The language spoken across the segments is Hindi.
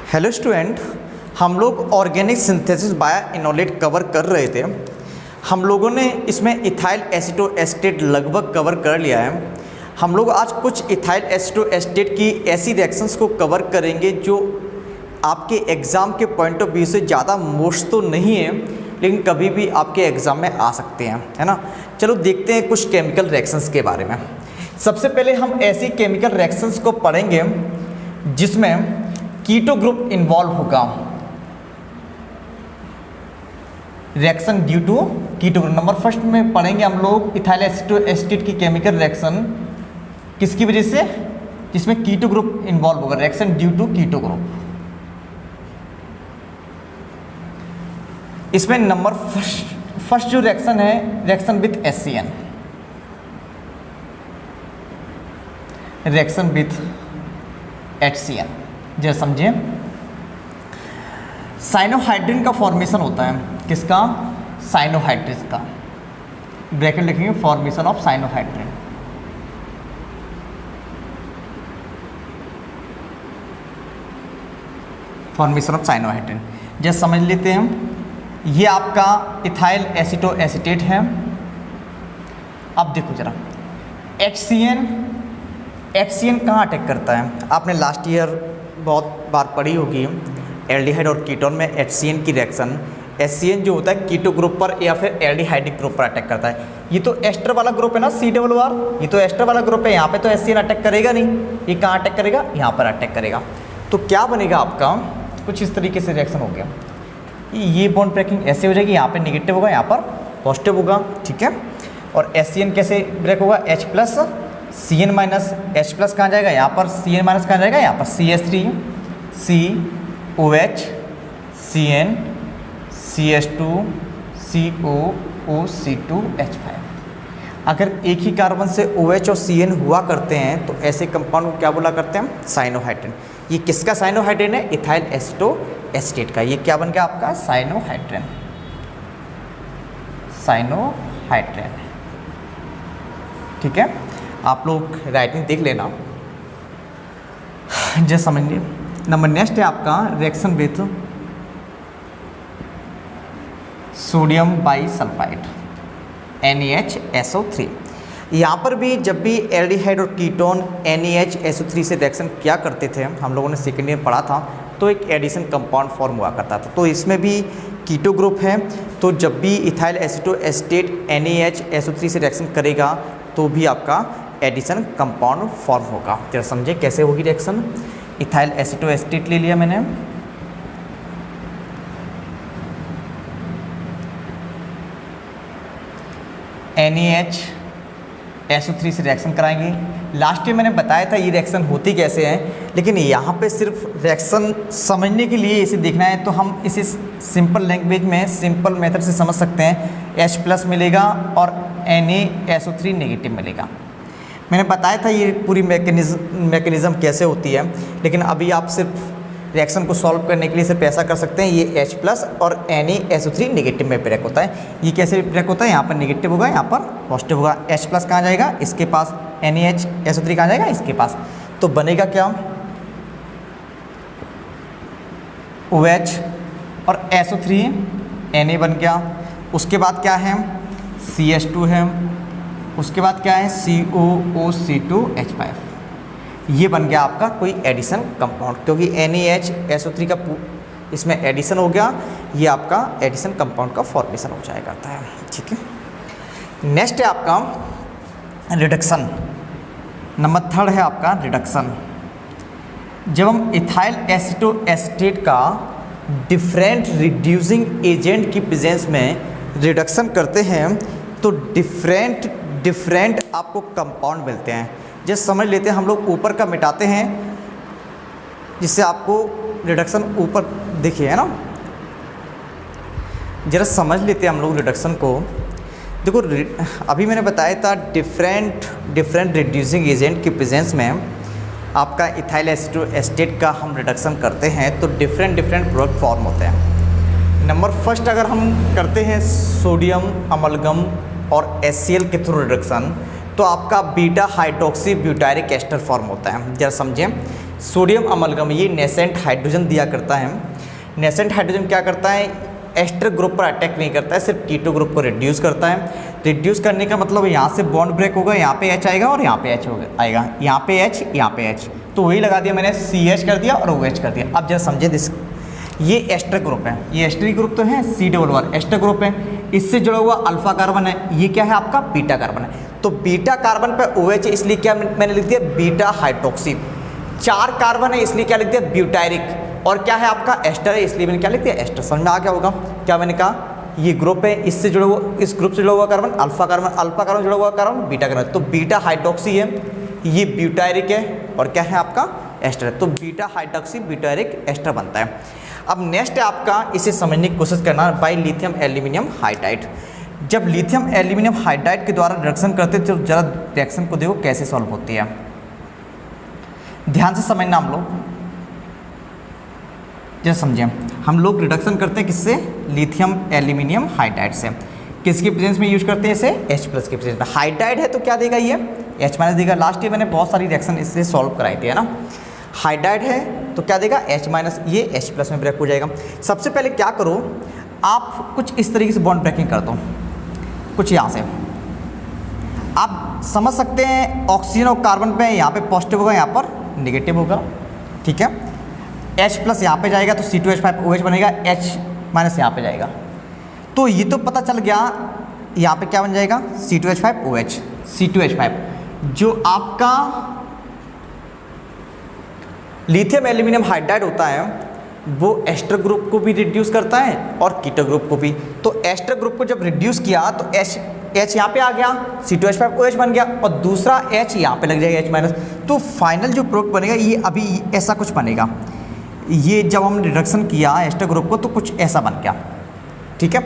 हेलो स्टूडेंट, हम लोग organic synthesis by enolate cover कर रहे थे। हम लोगों ने इसमें इथाइल एसीटोएस्टेट लगभग कवर कर लिया है। हम लोग आज कुछ इथाइल एसीटोएस्टेट की ऐसी रिएक्शंस को कवर करेंगे जो आपके एग्ज़ाम के पॉइंट ऑफ व्यू से ज़्यादा मोस्ट तो नहीं है, लेकिन कभी भी आपके एग्ज़ाम में आ सकते हैं, है ना। चलो देखते हैं कुछ केमिकल रिएक्शंस के बारे में। सबसे पहले हम ऐसी केमिकल रिएक्शंस को पढ़ेंगे जिसमें कीटो ग्रुप इन्वॉल्व होगा। Reaction due to keto group. Number first में पढ़ेंगे हम लोग इथाइल एसीटोएस्टेट की केमिकल रिएक्शन किसकी वजह से, जिसमें कीटो ग्रुप इन्वॉल्व होगा। Reaction due to keto group. इसमें नंबर फर्स्ट जो रिएक्शन है, reaction with HCN, reaction with HCN। जैसे समझिए, साइनोहाइड्रिन का फॉर्मेशन होता है। किसका? साइनोहाइड्रिन का। ब्रैकेट लिखेंगे, formation of cyanohydrin. Formation of cyanohydrin जैसे समझ लेते हैं। ये आपका इथाइल एसीटोएसीटेट है। अब देखो जरा, HCN कहाँ अटैक करता है? आपने लास्ट ईयर बहुत बार पढ़ी होगी, एल्डिहाइड और कीटोन में HCN की रिएक्शन। HCN जो होता है कीटो ग्रुप पर या फिर एल्डिहाइडिक ग्रुप पर अटैक करता है। ये तो एस्टर वाला ग्रुप है ना, CRR, ये तो एस्टर वाला ग्रुप है। यहाँ पे तो HCN अटैक करेगा नहीं। ये कहाँ अटैक करेगा? यहाँ पर अटैक करेगा। तो क्या बनेगा आपका? कुछ इस तरीके से रिएक्शन हो गया। ये बॉन्ड ब्रेकिंग ऐसे हो जाएगी, यहाँ पे नेगेटिव होगा, यहाँ पर पॉजिटिव होगा, ठीक है। और HCN कैसे ब्रेक होगा? H+ CN- H+ कहाँ जाएगा? यहाँ पर CN- कहाँ जाएगा? यहाँ पर CH3 COH CN CH2 COO C2 H5। अगर एक ही कार्बन से OH और CN हुआ करते हैं तो ऐसे कंपाउंड को क्या बोला करते हैं? साइनोहाइड्रिन। ये किसका साइनोहाइड्रिन है? इथाइल एसीटोएस्टेट का। ये क्या बन गया आपका? साइनोहाइड्रिन। साइनोहाइड्रिन, ठीक है। आप लोग राइटिंग देख लेना, जैसे समझ लिए। नंबर नेक्स्ट है आपका reaction with sodium bisulphide NaHSO3। यहाँ पर भी जब भी एल्डिहाइड और कीटोन NaHSO3 से रिएक्शन किया करते थे, हम लोगों ने सेकेंड ईयर पढ़ा था, तो एक एडिशन कंपाउंड फॉर्म हुआ करता था। तो इसमें भी कीटो ग्रुप है, तो जब भी इथाइल एसीटोएस्टेट NaHSO3 से रिएक्शन करेगा तो भी आपका एडिशन कंपाउंड फॉर्म होगा। जरा समझे कैसे होगी रिएक्शन। इथाइल एसीटोएस्टेट ले लिया मैंने, NaHSO3 से रिएक्शन कराएंगे। लास्ट ईयर मैंने बताया था ये रिएक्शन होती कैसे है, लेकिन यहाँ पे सिर्फ रिएक्शन समझने के लिए इसे देखना है तो हम इसे सिंपल लैंग्वेज में सिंपल मेथड से समझ सकते हैं। H+ मिलेगा और NaSO3 नेगेटिव मिलेगा। मैंने बताया था ये पूरी मैकेनिज़्म कैसे होती है, लेकिन अभी आप सिर्फ रिएक्शन को सॉल्व करने के लिए सिर्फ ऐसा कर सकते हैं। ये H+ और NaSO3 नेगेटिव में ब्रेक होता है। ये कैसे ब्रेक होता है? यहाँ पर नेगेटिव होगा, यहाँ पर पॉजिटिव होगा। H+ कहाँ जाएगा? इसके पास। NaHSO3 कहाँ जाएगा? इसके पास। तो बनेगा क्या? OH और SO3 Na बन गया। उसके बाद क्या है? CH2 है। उसके बाद क्या है? COO C2 H5। ये बन गया आपका कोई एडिशन कंपाउंड, क्योंकि NaHSO3 का इसमें एडिशन हो गया। ये आपका एडिशन कंपाउंड का फॉर्मेशन हो जाएगा, ठीक है। नेक्स्ट है आपका रिडक्शन। नंबर थर्ड है आपका रिडक्शन। जब हम इथाइल एसीटोएस्टेट का डिफरेंट रिड्यूसिंग एजेंट की प्रेजेंस में रिडक्शन करते हैं तो डिफरेंट आपको कंपाउंड मिलते हैं। जैसे समझ लेते हैं, हम लोग ऊपर का मिटाते हैं जिससे आपको रिडक्शन ऊपर दिखे, है ना। जरा समझ लेते हैं हम लोग रिडक्शन को। देखो, अभी मैंने बताया था डिफरेंट रिड्यूसिंग एजेंट की प्रेजेंस में आपका इथाइल एसीटोएस्टेट का हम रिडक्शन करते हैं तो डिफरेंट प्रोडक्ट फॉर्म होते हैं। नंबर फर्स्ट अगर हम करते हैं सोडियम अमलगम और HCl के थ्रू रिडक्शन, तो आपका beta hydroxy butyric ester form होता है। जरा समझें, सोडियम अमलगम ये नेसेंट हाइड्रोजन दिया करता है। नेसेंट हाइड्रोजन क्या करता है, एस्टर ग्रुप पर अटैक नहीं करता है, सिर्फ कीटो ग्रुप को रिड्यूस करता है। रिड्यूस करने का मतलब यहाँ से बॉन्ड ब्रेक होगा, यहाँ पे H आएगा और यहाँ पे H आएगा, यहाँ पे H, यहाँ पे H, तो वही लगा दिया मैंने, CH कर दिया और OH कर दिया। अब जरा समझे दिस, ये एस्टर ग्रुप है, ये एस्टर ग्रुप तो है, C++, एस्टर ग्रुप है, इससे जुड़ा हुआ अल्फा कार्बन है, ये क्या है आपका बीटा कार्बन है। तो बीटा कार्बन पे OH है, इसलिए क्या मैंने लिख दिया बीटा हाइड्रोक्सी। 4 कार्बन है इसलिए क्या लिख दिया ब्यूटायरिक, और क्या है आपका एस्टर है इसलिए मैंने क्या लिख दिया एस्टर। समझ में आ गया होगा क्या मैंने कहा, ये ग्रुप है, इससे जुड़ा हुआ, इस ग्रुप से जुड़ा हुआ carbon alpha carbon, alpha carbon जुड़ा हुआ कार्बन बीटा कार्बन, तो बीटा हाइड्रोक्सी है, ये ब्यूटायरिक है, और क्या है आपका एस्टर है, तो बीटा हाइड्रोक्सी ब्यूटायरिक एस्टर बनता है। अब नेक्स्ट है आपका, इसे समझने की कोशिश करना, बाई लिथियम एल्यूमिनियम हाइड्राइड। जब लिथियम एल्यूमिनियम हाइड्राइड के द्वारा रिएक्शन करते तो जरा रिएक्शन को देखो कैसे सॉल्व होती है, ध्यान से समझना हम लोग, जैसे समझें। हम लोग रिडक्शन करते हैं किससे, लिथियम एल्यूमिनियम हाइड्राइड से। किसकी प्रेजेंस में यूज करते हैं इसे, H+ की प्रेजेंस में। हाइड्राइड है तो क्या देगा ये, H- देगा। लास्ट ईयर मैंने बहुत सारी रिएक्शन इससे सॉल्व कराई थी, है ना। हाइड्राइड है तो क्या देगा H-, ये H+ में ब्रेक हो जाएगा। सबसे पहले क्या करो, आप कुछ इस तरीके से बॉन्ड ब्रेकिंग कर दो, कुछ यहाँ से आप समझ सकते हैं, ऑक्सीजन और कार्बन पे यहाँ पे पॉजिटिव होगा, यहाँ पर नेगेटिव होगा, ठीक है। H+ यहाँ पे जाएगा तो C2H5OH बनेगा, H- यहाँ पे जाएगा, तो ये तो पता चल गया, यहाँ पे क्या बन जाएगा C2H5OH, C2H5, जो आपका लिथियम एल्यूमिनियम हाइड्राइड होता है वो एस्टर ग्रुप को भी रिड्यूस करता है और कीटो ग्रुप को भी। तो एस्टर ग्रुप को जब रिड्यूस किया तो H यहाँ पे आ गया, C2H5OH बन गया, और दूसरा H यहाँ पे लग जाएगा H-, तो फाइनल जो प्रोडक्ट बनेगा ये अभी ऐसा कुछ बनेगा। ये जब हम रिडक्शन किया एस्टर ग्रुप को तो कुछ ऐसा बन गया, ठीक है।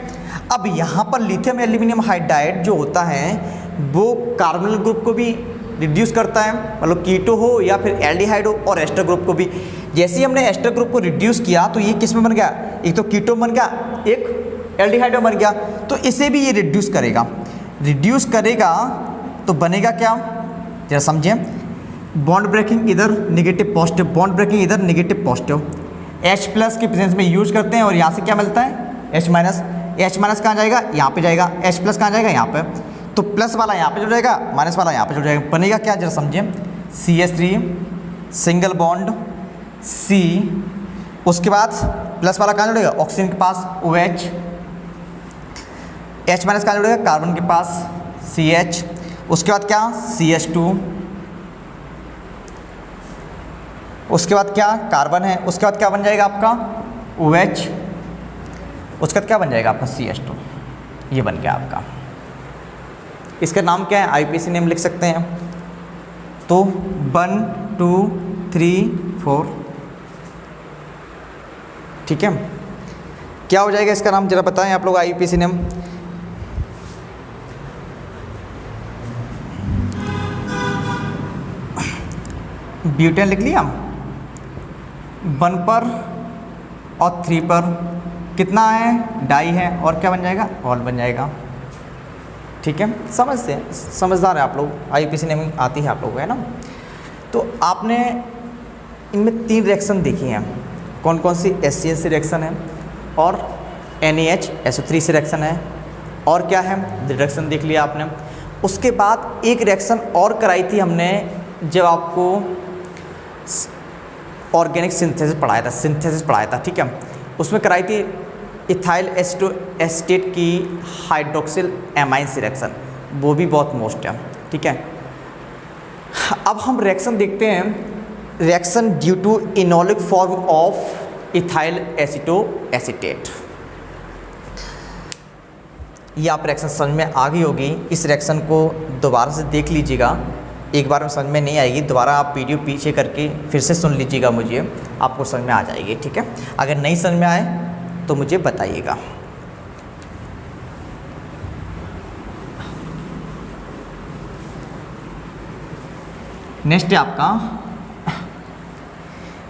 अब यहाँ पर लिथियम एल्यूमिनियम हाइड्राइड जो होता है वो कार्बोनिल ग्रुप को भी रिड्यूस करता है, मतलब कीटो हो या फिर एल्डिहाइड हो, और एस्टर ग्रुप को भी। जैसे ही हमने एस्टर ग्रुप को रिड्यूस किया तो ये किस में बन गया, एक तो कीटो बन गया, एक एल्डिहाइड बन गया, तो इसे भी ये रिड्यूस करेगा। रिड्यूस करेगा तो बनेगा क्या, जरा समझें, बॉन्ड ब्रेकिंग इधर नेगेटिव पॉजिटिव, बॉन्ड ब्रेकिंग इधर नेगेटिव पॉजिटिव, H+ की प्रेजेंस में यूज करते हैं, और यहाँ से क्या मिलता है H-, कहाँ जाएगा, यहाँ पे जाएगा, H+ कहाँ जाएगा, यहाँ पे, तो प्लस वाला यहाँ पे जुड़ जाएगा, माइनस वाला यहाँ पे जुड़ जाएगा, बनेगा क्या, जरा समझें, CH3 सिंगल बॉन्ड C, उसके बाद प्लस वाला कहाँ जुड़ेगा, ऑक्सीजन के पास OH, H- कहाँ जुड़ेगा, कार्बन के पास CH, उसके बाद क्या CH2, उसके बाद क्या कार्बन है, उसके बाद क्या बन जाएगा आपका OH, उसके बाद क्या बन जाएगा आपका CH2, ये बन गया आपका। इसका नाम क्या है, IPC नेम लिख सकते हैं, तो 1 2 3 4, ठीक है। क्या हो जाएगा इसका नाम, जरा बताएं आप लोग, IPC नेम। ब्यूटेन लिख लिया, 1 पर और 3 पर कितना है, डाई है, और क्या बन जाएगा, ऑल बन जाएगा, ठीक है। समझते हैं, समझदार है आप लोग, IPC नेमिंग आती है आप लोगों को, है ना। तो आपने इनमें 3 रिएक्शन देखी हैं, कौन कौन सी, HCl से रिएक्शन है, और NaHSO3 से रिएक्शन है, और क्या है रिडक्शन देख लिया आपने। उसके बाद एक रिएक्शन और कराई थी हमने जब आपको ऑर्गेनिक सिंथेसिस पढ़ाया था, ठीक है। उसमें कराई थी इथाइल एसीटेट की हाइड्रोक्सिल एमाइन से रिएक्शन, वो भी बहुत मोस्ट है, ठीक है। अब हम रिएक्शन देखते हैं, reaction due to enolic form of ethyl acetate. ये आप रिएक्शन समझ में आ गई होगी। इस रिएक्शन को दोबारा से देख लीजिएगा, एक बार में समझ में नहीं आएगी, दोबारा आप वीडियो पीछे करके फिर से सुन लीजिएगा, मुझे आपको समझ में आ जाएगी, ठीक है। अगर नहीं समझ में आए तो मुझे बताइएगा। नेक्स्ट है आपका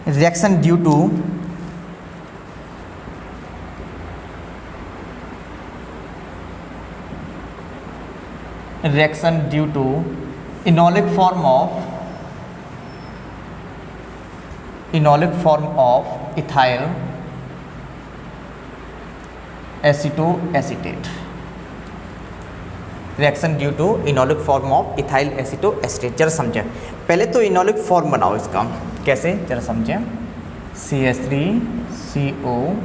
reaction due to enolic form of ethyl acetoacetate, reaction due to enolic form of ethyl acetoacetate. जरा समझें, पहले तो इनोलिक फॉर्म बनाओ इसका, कैसे जरा समझें। CH3CO,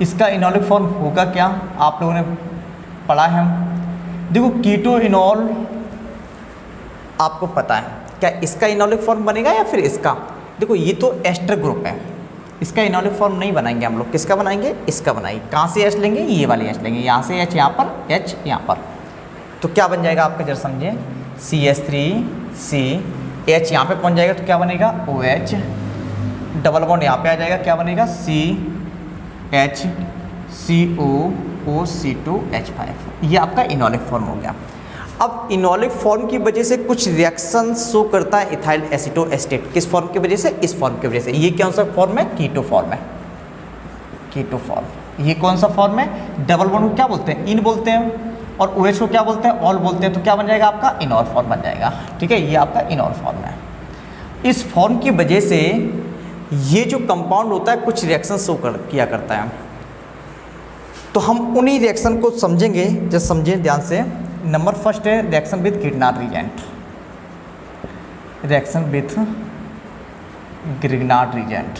इसका इनोलिक फॉर्म होगा क्या, आप लोगों ने पढ़ा है। देखो कीटो इनोल आपको पता है, क्या इसका इनोलिक फॉर्म बनेगा या फिर इसका। देखो ये तो एस्टर ग्रुप है, इसका इनोलिक फॉर्म नहीं बनाएंगे हम लोग, किसका बनाएंगे, इसका बनाएंगे। कहाँ से H लेंगे, ये वाली H लेंगे, यहाँ से H यहाँ पर, H यहाँ पर, तो क्या बन जाएगा आपका, जरा समझें। CH3C, H यहाँ पे पहुँच जाएगा तो क्या बनेगा, OH, डबल बॉन्ड यहाँ पे आ जाएगा, क्या बनेगा, CH2CO2H5। ये आपका इनोलिक फॉर्म हो गया। अब इनोलिक फॉर्म की वजह से कुछ रिएक्शन शो करता है इथाइल एसीटोएस्टेट, किस फॉर्म की वजह से, इस फॉर्म की वजह से। ये कौन सा फॉर्म है, कीटो फॉर्म है, कीटो फॉर्म। ये कौन सा फॉर्म है, डबल बॉन्ड को क्या बोलते हैं, इन बोलते हैं, और OH को क्या बोलते हैं, ऑल बोलते हैं। तो क्या बन जाएगा आपका, इनोल फॉर्म बन जाएगा। ठीक है, ये आपका इनोल फॉर्म है। इस फॉर्म की वजह से ये जो कंपाउंड होता है कुछ रिएक्शन शो किया करता है। तो हम उन्हीं रिएक्शन को समझेंगे, जब समझें ध्यान से। नंबर फर्स्ट है reaction with Grignard reagent, reaction with Grignard reagent.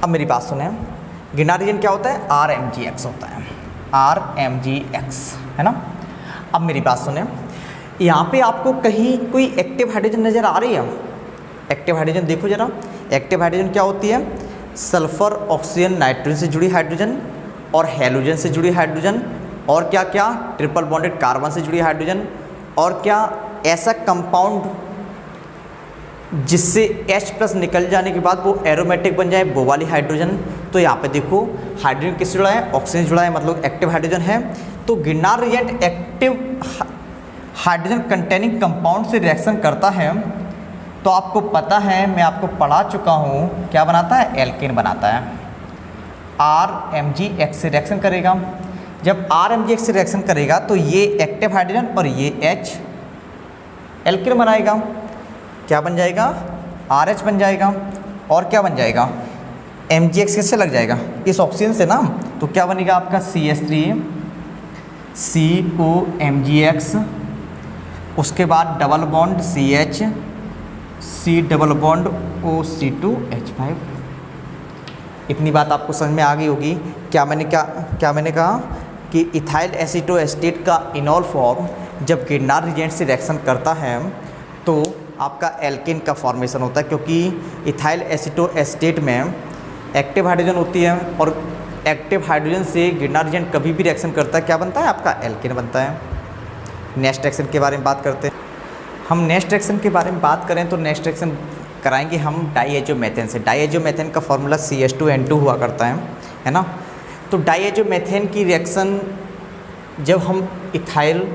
अब मेरी बात सुने, ग्रिग्नार्ड रिएजेंट क्या होता है, RMgX होता है, RMgX है ना। अब मेरी बात सुने, यहाँ पे आपको कहीं कोई एक्टिव हाइड्रोजन नज़र आ रही है। एक्टिव हाइड्रोजन देखो जरा, एक्टिव हाइड्रोजन क्या होती है, सल्फर ऑक्सीजन नाइट्रोजन से जुड़ी हाइड्रोजन, और हेलोजन से जुड़ी हाइड्रोजन, और क्या क्या ट्रिपल बॉन्डेड कार्बन से जुड़ी हाइड्रोजन, और क्या ऐसा कंपाउंड जिससे H+ निकल जाने के बाद वो एरोमेटिक बन जाए, वो वाली हाइड्रोजन। तो यहाँ पे देखो हाइड्रोजन किससे जुड़ा है, ऑक्सीजन जुड़ा है, मतलब एक्टिव हाइड्रोजन है। तो Grignard reagent active hydrogen containing compound से रिएक्शन करता है। तो आपको पता है, मैं आपको पढ़ा चुका हूँ, क्या बनाता है, एल्केन बनाता है। RMgX से रिएक्शन करेगा। जब RMgX से रिएक्शन करेगा तो ये एक्टिव हाइड्रोजन और ये H एल्केन बनाएगा। क्या बन जाएगा, RH बन जाएगा, और क्या बन जाएगा, MgX किससे लग जाएगा, इस ऑक्सीजन से ना। तो क्या बनेगा आपका CH3COMgX, उसके बाद double bond CH, C double bond OC2H5। इतनी बात आपको समझ में आ गई होगी। क्या मैंने कहा कि इथाइल एसीटोएस्टेट का इनोल फॉर्म जब ग्रिग्नार्ड रिएजेंट से रिएक्शन करता है तो आपका एल्केन का फॉर्मेशन होता है, क्योंकि इथाइल एसीटोएस्टेट में एक्टिव हाइड्रोजन होती है, और एक्टिव हाइड्रोजन से ग्रिग्नार्ड रिएजेंट कभी भी रिएक्शन करता है, क्या बनता है आपका, एल्केन बनता है। नेक्स्ट रिएक्शन के बारे में बात करते हैं। हम नेक्स्ट रिएक्शन के बारे में बात करें तो नेक्स्ट रिएक्शन कराएंगे हम डाईएजोमेथेन से। डाईएजोमेथेन का फॉर्मूला CH2N2 हुआ करता है ना। तो डाईएजोमेथेन की रिएक्शन जब हम इथाइल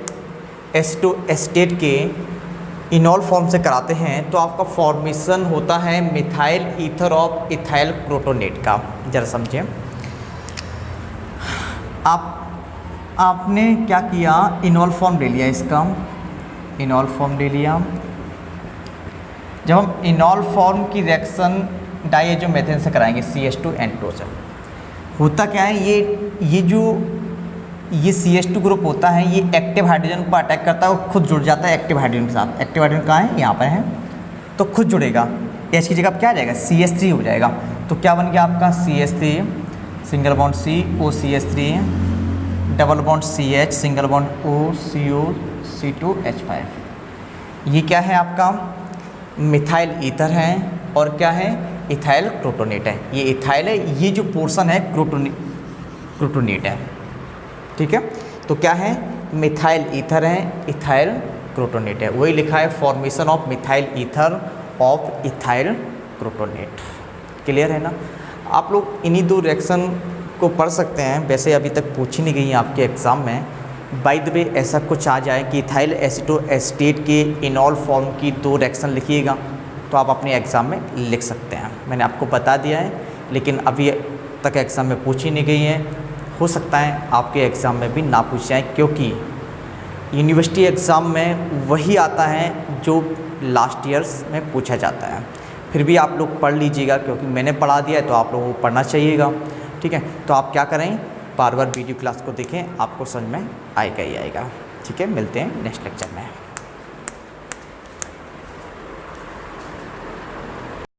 एसीटोएस्टेट के इनोल फॉर्म से कराते हैं तो आपका फॉर्मेशन होता है methyl ether of ethyl protonate का। जरा समझिए, आपने क्या किया, इनोल फॉर्म ले लिया, इसका इनोल फॉर्म ले लिया। जब हम इनोल फॉर्म की रिएक्शन डाईएजोमेथेन से कराएंगे CH2N2 से, होता क्या है, ये CH2 ग्रुप होता है, ये एक्टिव हाइड्रोजन पर अटैक करता है और खुद जुड़ जाता है एक्टिव हाइड्रोजन के साथ। एक्टिव हाइड्रोजन कहाँ है, यहाँ पर है, तो खुद जुड़ेगा। H की जगह क्या आ जाएगा, CH3 हो जाएगा। तो क्या बन गया आपका CH3 single bond C OCH3 double bond CH single bond O CO C2H5। ये क्या है आपका, मिथाइल ईथर है, और क्या है, इथाइल क्रोटोनेट है। ये इथाइल है, ये जो पोर्शन है क्रोटोनेट है। ठीक है, तो क्या है, मिथाइल ईथर है, इथाइल क्रोटोनेट है। वही लिखा है formation of methyl ether of ethyl crotonate. Clear है ना। आप लोग इन्हीं दो रिएक्शन को पढ़ सकते हैं, वैसे अभी तक पूछी नहीं गई है आपके एग्ज़ाम में। बाय द वे ऐसा कुछ आ जाए कि इथाइल एसीटोएस्टेट के इनोल फॉर्म की दो रिएक्शन लिखिएगा तो आप अपने एग्ज़ाम में लिख सकते हैं। मैंने आपको बता दिया है, लेकिन अभी तक एग्ज़ाम में पूछी नहीं गई है। हो सकता है आपके एग्ज़ाम में भी ना पूछ जाए, क्योंकि यूनिवर्सिटी एग्ज़ाम में वही आता है जो लास्ट ईयर्स में पूछा जाता है। फिर भी आप लोग पढ़ लीजिएगा, क्योंकि मैंने पढ़ा दिया है तो आप लोगों को पढ़ना चाहिएगा। ठीक है, तो आप क्या करें, बार बार वीडियो क्लास को देखें, आपको समझ में आएगा ही आएगा। ठीक है, मिलते हैं नेक्स्ट लेक्चर में।